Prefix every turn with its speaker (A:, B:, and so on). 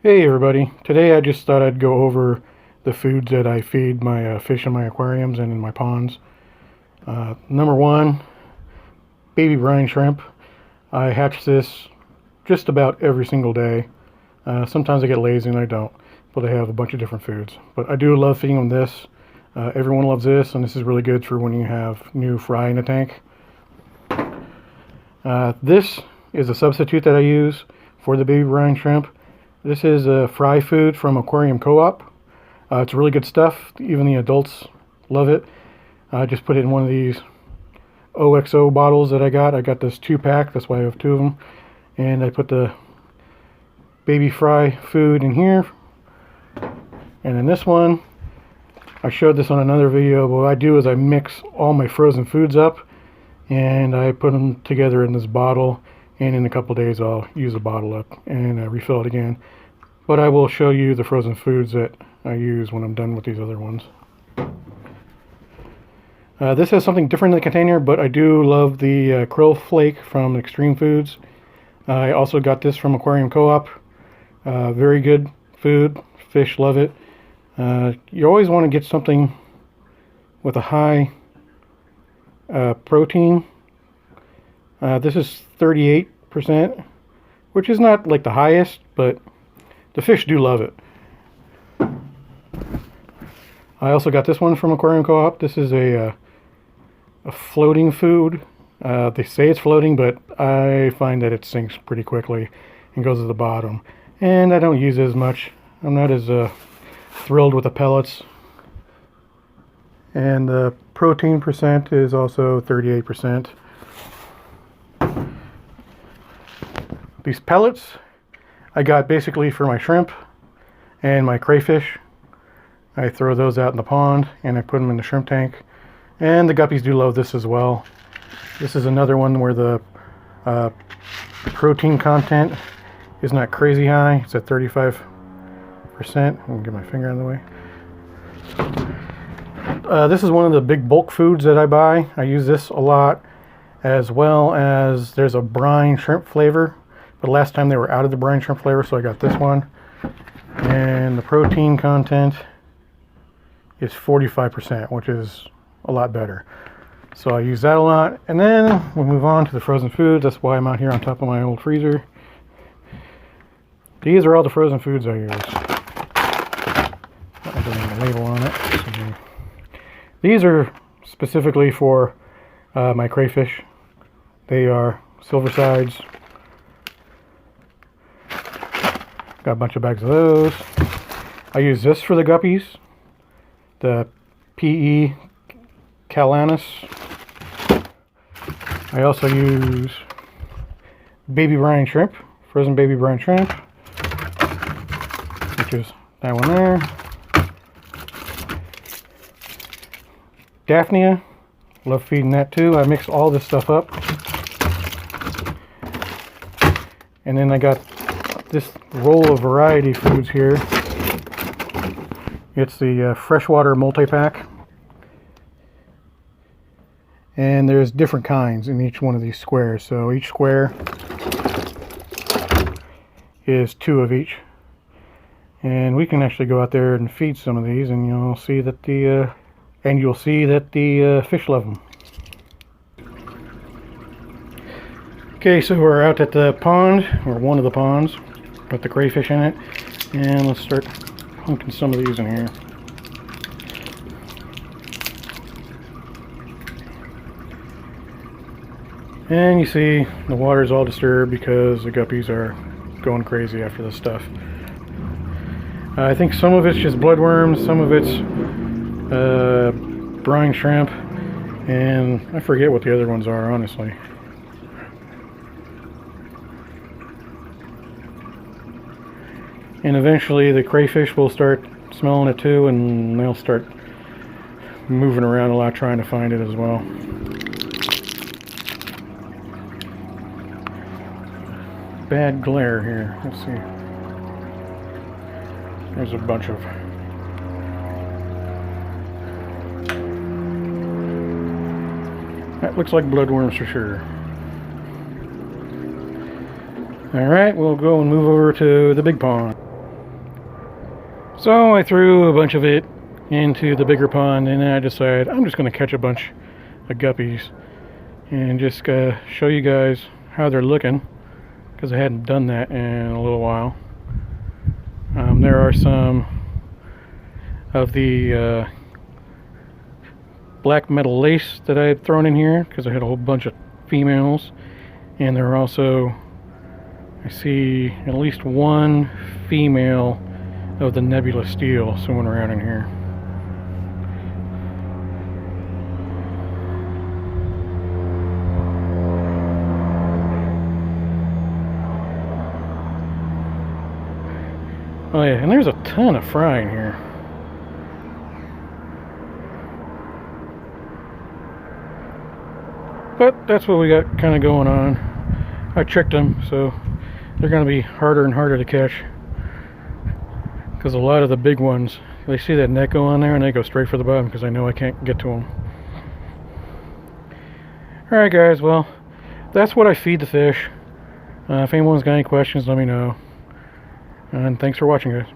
A: Hey everybody, today I just thought I'd go over the foods that I feed my fish in my aquariums and in my ponds. Number one, baby brine shrimp. I hatch this just about every single day. Sometimes I get lazy and I don't, but I have a bunch of different foods. But I do love feeding them this. Everyone loves this, and this is really good for when you have new fry in a tank. This is a substitute that I use for the baby brine shrimp. This is a fry food from Aquarium Co-op. It's really good stuff. Even the adults love it. I just put it in one of these OXO bottles that I got. I got this 2-pack, that's why I have 2 of them. And I put the baby fry food in here. And in this one, I showed this on another video, but what I do is I mix all my frozen foods up and I put them together in this bottle. And in a couple days I'll use the bottle up and refill it again. But I will show you the frozen foods that I use when I'm done with these other ones. This has something different in the container, but I do love the krill flake from Extreme Foods. I also got this from Aquarium Co-op. Very good food. Fish love it. You always want to get something with a high protein. This is 38%, which is not like the highest, but the fish do love it. I also got this one from Aquarium Co-op. This is a floating food. They say it's floating, but I find that it sinks pretty quickly and goes to the bottom. And I don't use it as much. I'm not as thrilled with the pellets. And the protein percent is also 38%. These pellets I got basically for my shrimp and my crayfish. I throw those out in the pond and I put them in the shrimp tank. And the guppies do love this as well. This is another one where the protein content is not crazy high. It's at 35%. I'm gonna get my finger out of the way. This is one of the big bulk foods that I buy. I use this a lot, as well as there's a brine shrimp flavor. But last time they were out of the brine shrimp flavor, so I got this one. And the protein content is 45%, which is a lot better. So I use that a lot. And then we'll move on to the frozen foods. That's why I'm out here on top of my old freezer. These are all the frozen foods I use. I don't have a label on it. So these are specifically for my crayfish. They are silver sides. Got a bunch of bags of those. I use this for the guppies. The PE Calanus. I also use baby brine shrimp. Frozen baby brine shrimp. Which is that one there. Daphnia. Love feeding that too. I mix all this stuff up. And then I got this roll of variety foods here. It's the freshwater multi-pack. And there's different kinds in each one of these squares. So each square is 2 of each. And we can actually go out there and feed some of these, and you'll see that the fish love them. Okay, so we're out at the pond, or one of the ponds, with the crayfish in it, and let's start hunking some of these in here. And you see the water's all disturbed because the guppies are going crazy after this stuff. I think some of it's just bloodworms, some of it's brine shrimp, and I forget what the other ones are, honestly. And eventually the crayfish will start smelling it too, and they'll start moving around a lot trying to find it as well. Bad glare here. Let's see. There's a bunch of... That looks like bloodworms for sure. Alright, we'll go and move over to the big pond. So I threw a bunch of it into the bigger pond, and then I decided I'm just going to catch a bunch of guppies and just show you guys how they're looking, because I hadn't done that in a little while. There are some of the black metal lace that I had thrown in here because I had a whole bunch of females, and there are also, I see at least one female of the nebula steel swimming around in here. Oh yeah, and there's a ton of fry in here. But that's what we got kind of going on. I tricked them, so they're going to be harder and harder to catch, because a lot of the big ones, they see that net go on there and they go straight for the bottom because I know I can't get to them. Alright guys, well, that's what I feed the fish. If anyone's got any questions, let me know. And thanks for watching, guys.